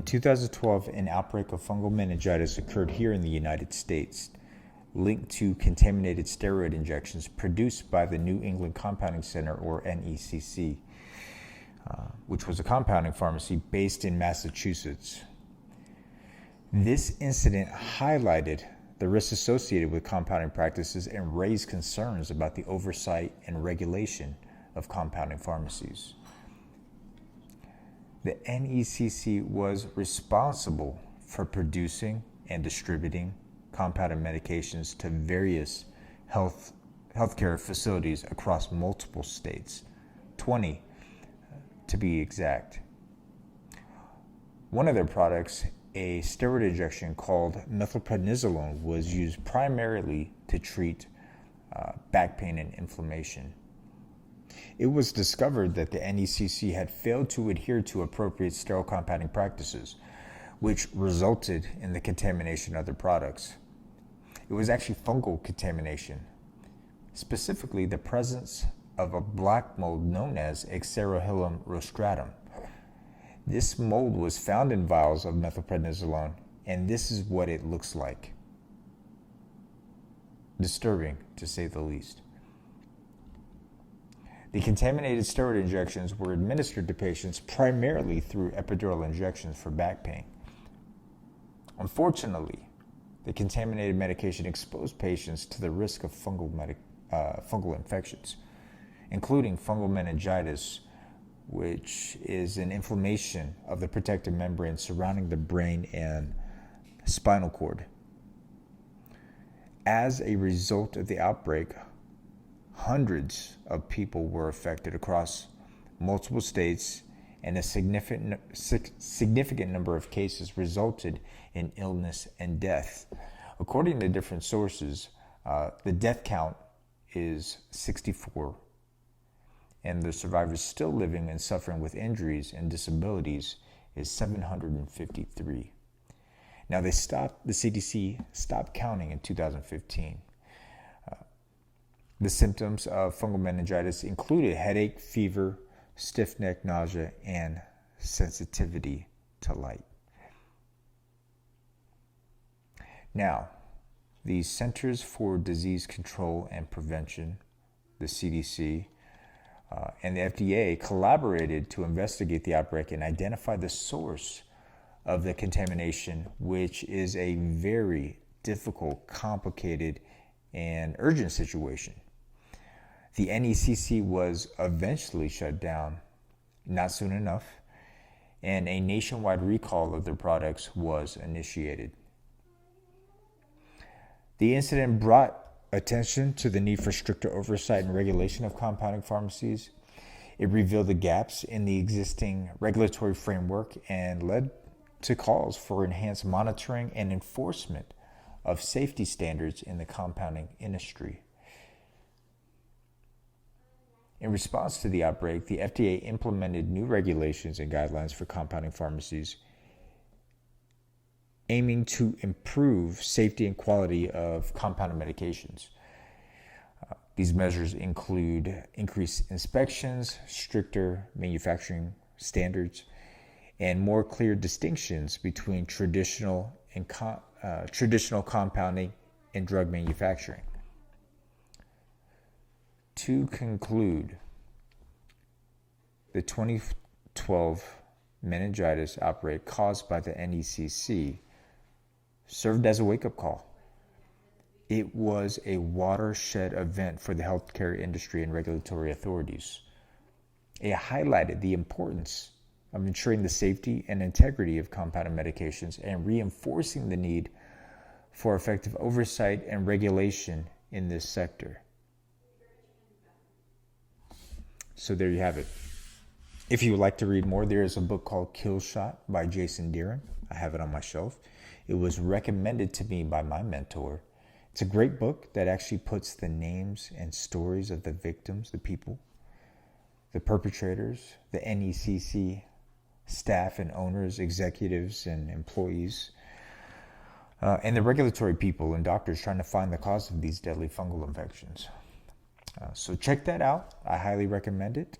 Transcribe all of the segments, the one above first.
2012, an outbreak of fungal meningitis occurred here in the United States, linked to contaminated steroid injections produced by the New England Compounding Center, or NECC, which was a compounding pharmacy based in Massachusetts. This incident highlighted the risks associated with compounding practices and raised concerns about the oversight and regulation of compounding pharmacies. The NECC was responsible for producing and distributing compounded medications to various healthcare facilities across multiple states, 20 to be exact. One of their products, a steroid injection called methylprednisolone, was used primarily to treat back pain and inflammation. It was discovered that the NECC had failed to adhere to appropriate sterile compounding practices, which resulted in the contamination of their products. It was actually fungal contamination, specifically the presence of a black mold known as Xerohilum rostratum. This mold was found in vials of methylprednisolone, and this is what it looks like. Disturbing, to say the least. The contaminated steroid injections were administered to patients primarily through epidural injections for back pain. Unfortunately, the contaminated medication exposed patients to the risk of fungal infections, including fungal meningitis, which is an inflammation of the protective membrane surrounding the brain and spinal cord. As a result of the outbreak, hundreds of people were affected across multiple states, and a significant number of cases resulted in illness and death. According to different sources, the death count is 64, and the survivors still living and suffering with injuries and disabilities is 753. Now, the CDC stopped counting in 2015. The symptoms of fungal meningitis included headache, fever, stiff neck, nausea, and sensitivity to light. Now, the Centers for Disease Control and Prevention, the CDC, and the FDA collaborated to investigate the outbreak and identify the source of the contamination, which is a very difficult, complicated, and urgent situation. The NECC was eventually shut down, not soon enough, and a nationwide recall of their products was initiated. The incident brought attention to the need for stricter oversight and regulation of compounding pharmacies. It revealed the gaps in the existing regulatory framework and led to calls for enhanced monitoring and enforcement of safety standards in the compounding industry. In response to the outbreak, the FDA implemented new regulations and guidelines for compounding pharmacies, aiming to improve safety and quality of compounded medications. These measures include increased inspections, stricter manufacturing standards, and more clear distinctions between traditional compounding and drug manufacturing. To conclude, the 2012 meningitis outbreak caused by the NECC served as a wake-up call. It was a watershed event for the healthcare industry and regulatory authorities. It highlighted the importance of ensuring the safety and integrity of compounded medications and reinforcing the need for effective oversight and regulation in this sector. So there you have it. If you would like to read more, there is a book called Kill Shot by Jason Deeren. I have it on my shelf. It was recommended to me by my mentor. It's a great book that actually puts the names and stories of the victims, the people, the perpetrators, the NECC staff and owners, executives and employees, and the regulatory people and doctors trying to find the cause of these deadly fungal infections. So check that out. I highly recommend it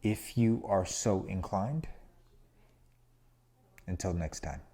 if you are so inclined. Until next time.